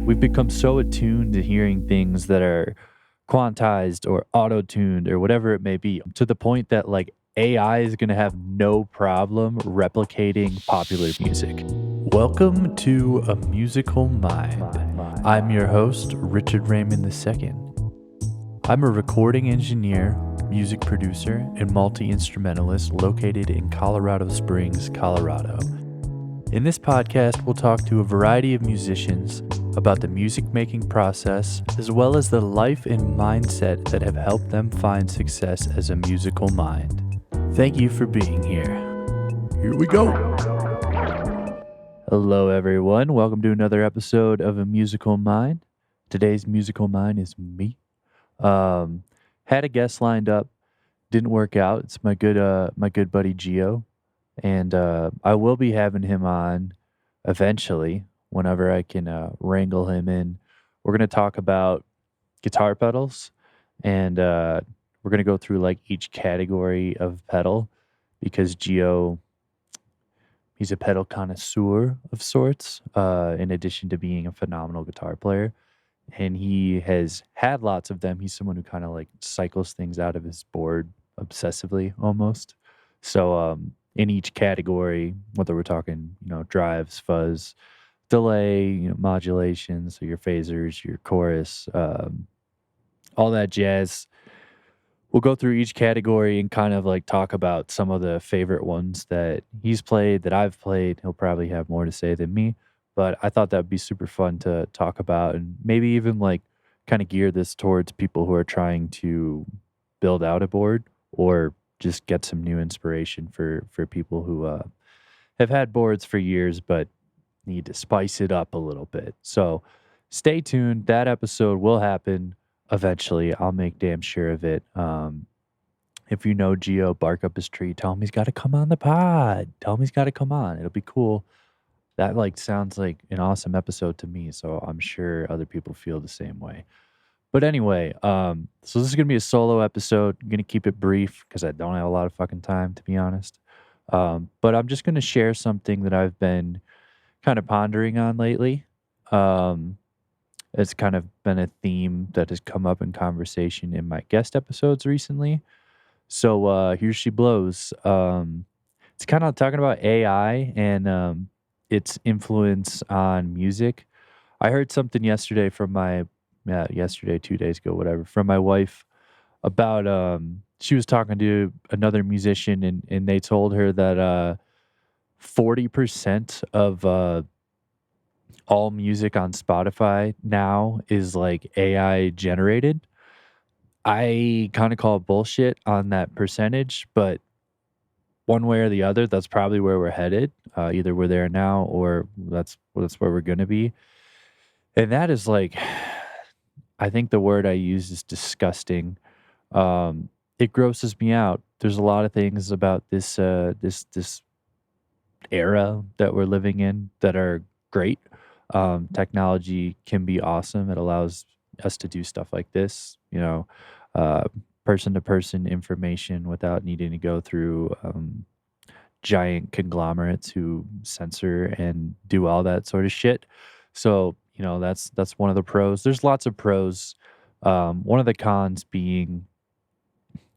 We've become so attuned to hearing things that are quantized or auto-tuned or whatever it may be, to the point that like AI is going to have no problem replicating popular music. Welcome to A Musical Mind. I'm your host, Richard Raymond II. I'm a recording engineer, music producer, and multi-instrumentalist located in Colorado Springs, Colorado. In this podcast, we'll talk to a variety of musicians about the music-making process, as well as the life and mindset that have helped them find success as a musical mind. Thank you for being here. Here we go. Hello, everyone. Welcome to another episode of A Musical Mind. Today's musical mind is me. Had a guest lined up, didn't work out. It's my good buddy Gio. And I will be having him on eventually whenever I can wrangle him in. We're going to talk about guitar pedals, and we're going to go through like each category of pedal because Gio, he's a pedal connoisseur of sorts, in addition to being a phenomenal guitar player. And he has had lots of them. He's someone who kind of like cycles things out of his board obsessively almost. So in each category, whether we're talking, drives, fuzz, delay, modulation, so your phasers, your chorus, all that jazz. We'll go through each category and kind of like talk about some of the favorite ones that he's played, that I've played. He'll probably have more to say than me, but I thought that'd be super fun to talk about and maybe even like kind of gear this towards people who are trying to build out a board or just get some new inspiration for people who have had boards for years but need to spice it up a little bit. So stay tuned. That episode will happen eventually. I'll make damn sure of it. If you know Gio, bark up his tree. Tell him he's got to come on the pod. Tell him he's got to come on. It'll be cool. That like sounds like an awesome episode to me. So I'm sure other people feel the same way. But anyway, so this is going to be a solo episode. I'm going to keep it brief because I don't have a lot of fucking time, to be honest. But I'm just going to share something that I've been kind of pondering on lately. It's kind of been a theme that has come up in conversation in my guest episodes recently. So here she blows. It's kind of talking about AI and its influence on music. I heard something yesterday from yesterday, 2 days ago, whatever, from my wife about she was talking to another musician and they told her that 40% of all music on Spotify now is like AI generated. I kind of call bullshit on that percentage, but one way or the other, that's probably where we're headed. Either we're there now or that's where we're going to be. And that is like, I think the word I use is disgusting. It grosses me out. There's a lot of things about this era that we're living in that are great. Technology can be awesome. It allows us to do stuff like this, person to person information without needing to go through giant conglomerates who censor and do all that sort of shit. So, that's one of the pros. There's lots of pros. One of the cons being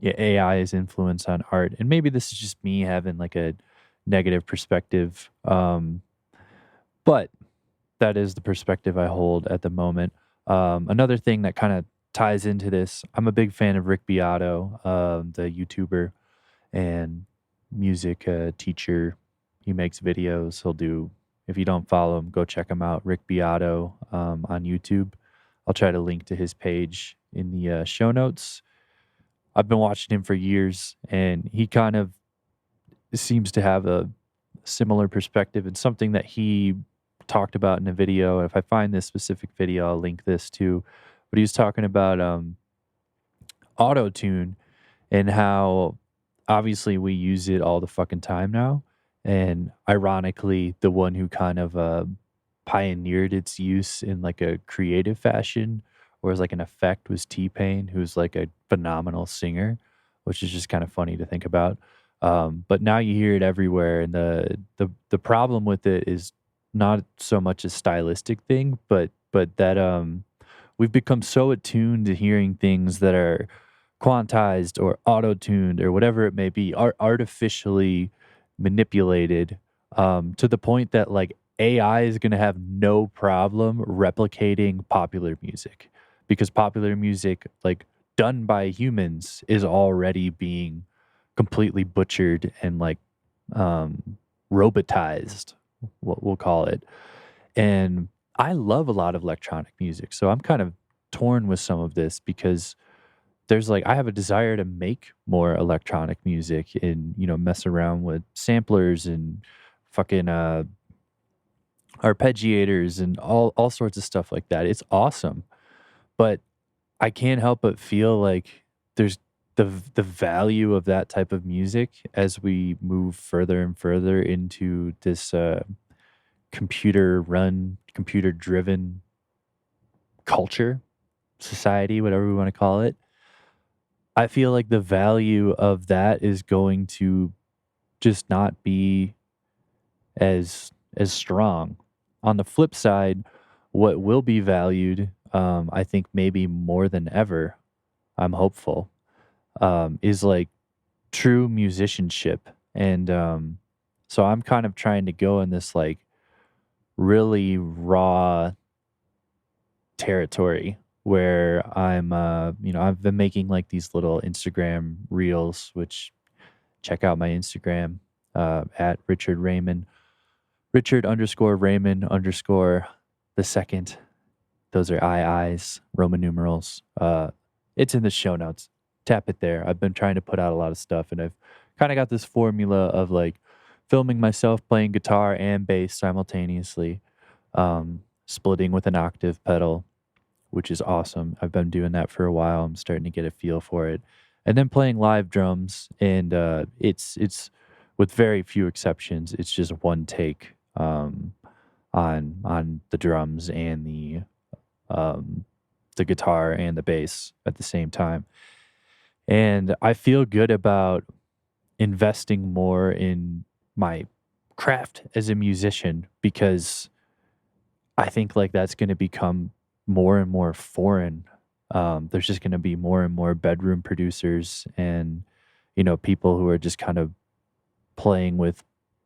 AI's influence on art. And maybe this is just me having like a negative perspective. But that is the perspective I hold at the moment. Another thing that kind of ties into this, I'm a big fan of Rick Beato, the YouTuber and music teacher. He makes videos. If you don't follow him, go check him out, Rick Beato, on YouTube. I'll try to link to his page in the show notes. I've been watching him for years, and he kind of seems to have a similar perspective and something that he talked about in a video. If I find this specific video, I'll link this too. But he was talking about auto-tune and how obviously we use it all the fucking time now. And ironically, the one who kind of pioneered its use in like a creative fashion or as like an effect was T-Pain, who's like a phenomenal singer, which is just kind of funny to think about. But now you hear it everywhere, and the problem with it is not so much a stylistic thing, but but that we've become so attuned to hearing things that are quantized or auto-tuned or whatever it may be, artificially manipulated, to the point that like AI is going to have no problem replicating popular music, because popular music like done by humans is already being completely butchered and like um robotized, what we'll call it. And I love a lot of electronic music, so I'm kind of torn with some of this because there's like I have a desire to make more electronic music and, mess around with samplers and fucking arpeggiators and all sorts of stuff like that. It's awesome. But I can't help but feel like there's the value of that type of music as we move further and further into this computer run, computer driven culture, society, whatever we want to call it. I feel like the value of that is going to just not be as strong. On the flip side, what will be valued, I think maybe more than ever, I'm hopeful, is like true musicianship. And so I'm kind of trying to go in this like really raw territory where I've been making like these little Instagram reels, which check out my Instagram at Richard underscore Raymond underscore the second. Those are IIs, Roman numerals. It's in the show notes. Tap it there. I've been trying to put out a lot of stuff, and I've kind of got this formula of like filming myself playing guitar and bass simultaneously, splitting with an octave pedal, which is awesome. I've been doing that for a while. I'm starting to get a feel for it. And then playing live drums, and it's with very few exceptions, it's just one take on the drums and um, the guitar and the bass at the same time. And I feel good about investing more in my craft as a musician because I think like that's going to become more and more foreign. There's just going to be more and more bedroom producers and people who are just kind of playing with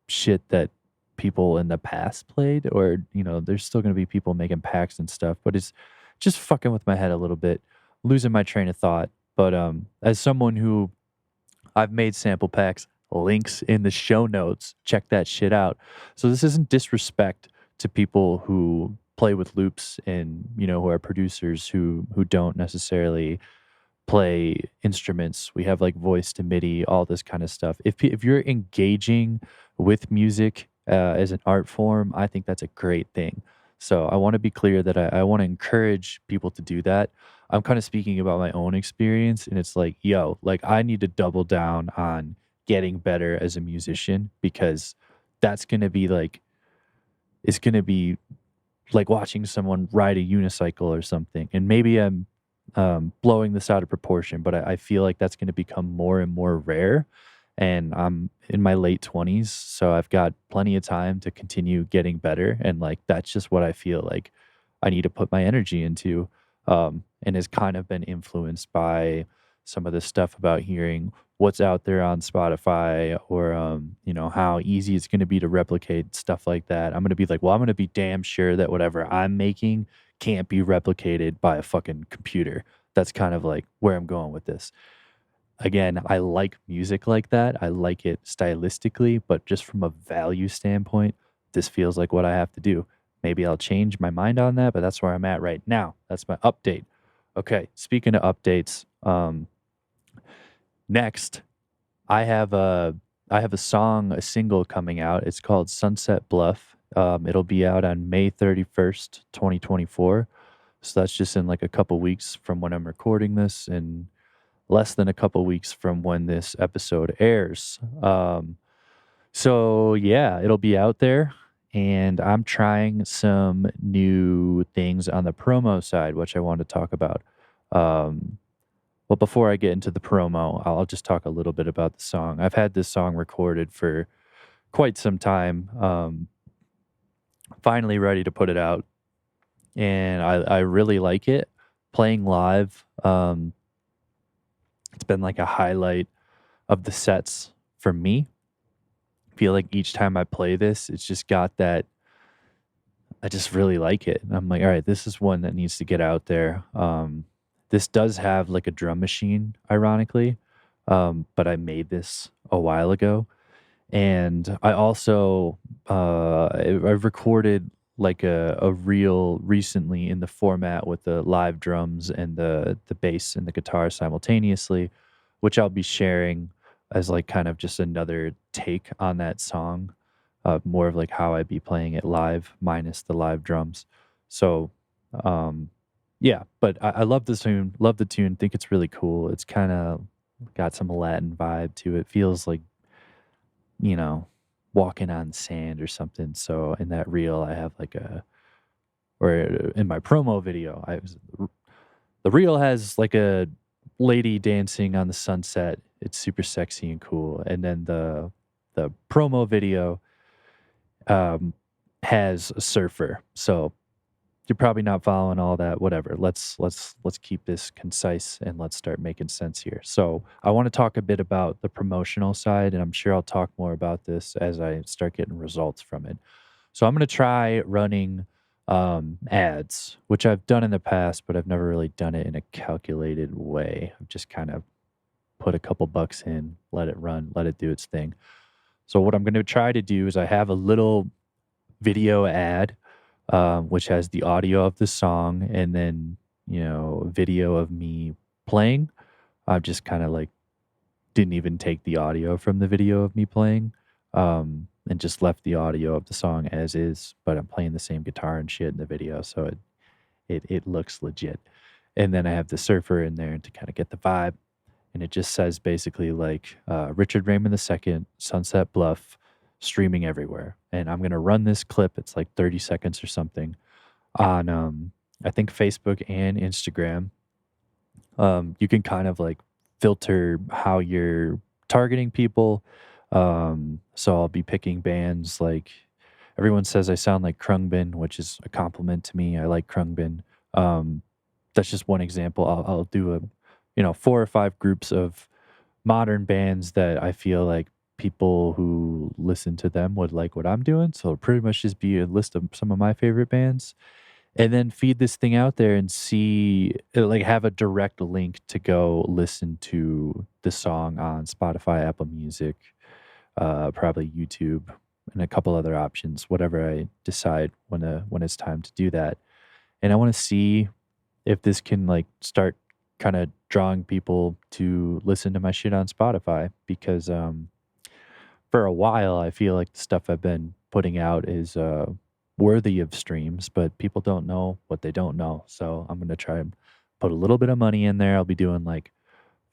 shit that people in the past played, or there's still going to be people making packs and stuff, but it's just fucking with my head a little bit, losing my train of thought. But as someone who I've made sample packs, links in the show notes. Check that shit out. So this isn't disrespect to people who play with loops and who are producers who don't necessarily play instruments. We have like voice to MIDI, all this kind of stuff. If you're engaging with music as an art form, I think that's a great thing. So I want to be clear that I want to encourage people to do that. I'm kind of speaking about my own experience, and it's like, yo, like I need to double down on getting better as a musician because that's going to be like, it's going to be like watching someone ride a unicycle or something. And maybe I'm blowing this out of proportion, but I feel like that's going to become more and more rare. And I'm in my late 20s, so I've got plenty of time to continue getting better. And like, that's just what I feel like I need to put my energy into. And has kind of been influenced by some of the stuff about hearing what's out there on Spotify or, how easy it's going to be to replicate stuff like that. I'm going to be like, well, I'm going to be damn sure that whatever I'm making can't be replicated by a fucking computer. That's kind of like where I'm going with this. Again, I like music like that. I like it stylistically, but just from a value standpoint, this feels like what I have to do. Maybe I'll change my mind on that, but that's where I'm at right now. That's my update. Okay, speaking of updates, next I have a song, a single coming out. It's called Sunset Bluff. It'll be out on May 31st, 2024. So that's just in like a couple weeks from when I'm recording this and less than a couple weeks from when this episode airs. So yeah, it'll be out there. And I'm trying some new things on the promo side, which I want to talk about. Um, well, before I get into the promo, I'll just talk a little bit about the song. I've had this song recorded for quite some time. Finally ready to put it out. and I really like it. Playing live, it's been like a highlight of the sets for me. Feel like each time I play this, it's just got that I just really like it. And I'm like, all right, this is one that needs to get out there. This does have like a drum machine, ironically, but I made this a while ago. And I also I've recorded like a reel recently in the format with the live drums and the bass and the guitar simultaneously, which I'll be sharing as like kind of just another take on that song, more of like how I'd be playing it live minus the live drums. So um yeah, but I love the tune, love the tune, think it's really cool. It's kind of got some Latin vibe to it. Feels like, you know, walking on sand or something. So in that reel, I have like or in my promo video, the reel has like a lady dancing on the sunset. It's super sexy and cool. And then the promo video um, has a surfer. So you're probably not following all that. Whatever. Let's keep this concise and let's start making sense here. So I want to talk a bit about the promotional side, and I'm sure I'll talk more about this as I start getting results from it. So I'm going to try running ads, which I've done in the past, but I've never really done it in a calculated way. I've just kind of put a couple bucks in, let it run, let it do its thing. So what I'm going to try to do is I have a little video ad, which has the audio of the song and then, video of me playing. I've just kind of like didn't even take the audio from the video of me playing, and just left the audio of the song as is, but I'm playing the same guitar and shit in the video, so it looks legit. And then I have the surfer in there to kind of get the vibe, and it just says basically like Richard Raymond II, Sunset Bluff, streaming everywhere. And I'm gonna run this clip. It's like 30 seconds or something on I think Facebook and Instagram. You can kind of like filter how you're targeting people. So I'll be picking bands like everyone says I sound like Krungbin, which is a compliment to me. I like Krungbin. Um, that's just one example. I'll do a, 4 or 5 groups of modern bands that I feel like people who listen to them would like what I'm doing. So it'll pretty much just be a list of some of my favorite bands, and then feed this thing out there and see like have a direct link to go listen to the song on Spotify, Apple Music, probably YouTube, and a couple other options, whatever I decide when it's time to do that. And I want to see if this can like start kind of drawing people to listen to my shit on Spotify, because for a while I feel like the stuff I've been putting out is worthy of streams, but people don't know what they don't know. So I'm gonna try and put a little bit of money in there. I'll be doing like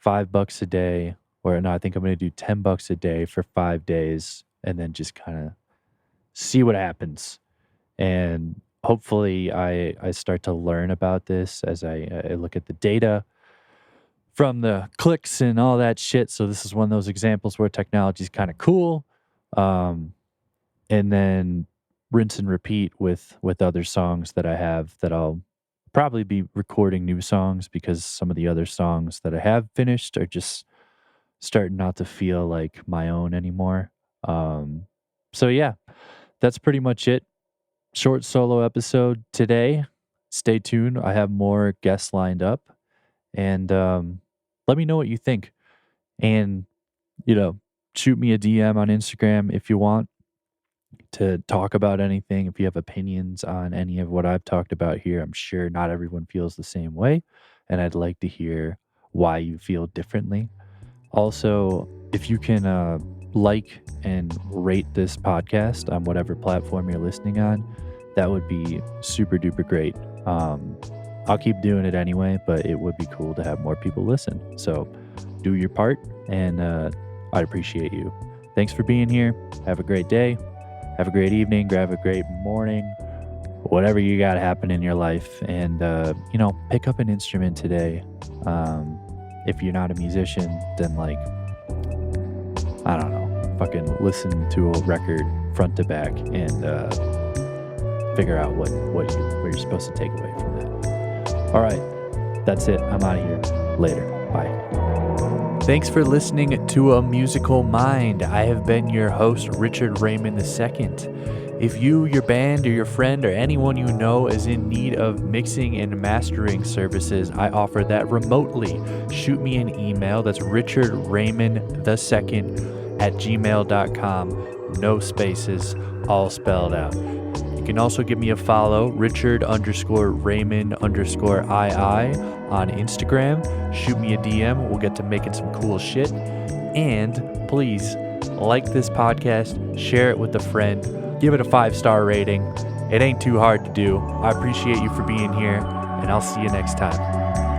$5 a day, or no, I think I'm gonna do $10 a day for 5 days, and then just kind of see what happens. And hopefully, I start to learn about this as I look at the data from the clicks and all that shit. So this is one of those examples where technology is kind of cool. Um, and then rinse and repeat with other songs that I have that I'll probably be recording new songs, because some of the other songs that I have finished are just starting not to feel like my own anymore. Um, so yeah, that's pretty much it. Short solo episode today. Stay tuned. I have more guests lined up, and let me know what you think. And you know, shoot me a DM on Instagram if you want to talk about anything. If you have opinions on any of what I've talked about here, I'm sure not everyone feels the same way, and I'd like to hear why you feel differently. Also, if you can like and rate this podcast on whatever platform you're listening on, that would be super duper great. I'll keep doing it anyway, but it would be cool to have more people listen. So do your part, and I'd appreciate you. Thanks for being here. Have a great day. Have a great evening. Have a great morning. Whatever you got happen in your life. And, pick up an instrument today. If you're not a musician, then like, I don't know, fucking listen to a record front to back and figure out what you're supposed to take away from that. All right, that's it. I'm out of here. Later. Bye. Thanks for listening to A Musical Mind. I have been your host, Richard Raymond II. If you, your band, or your friend, or anyone you know is in need of mixing and mastering services, I offer that remotely. Shoot me an email. That's richardraymond2@gmail.com. No spaces, all spelled out. You can also give me a follow, Richard_Raymond_II on Instagram. Shoot me a DM. We'll get to making some cool shit. And please like this podcast, share it with a friend, give it a 5-star rating. It ain't too hard to do. I appreciate you for being here, and I'll see you next time.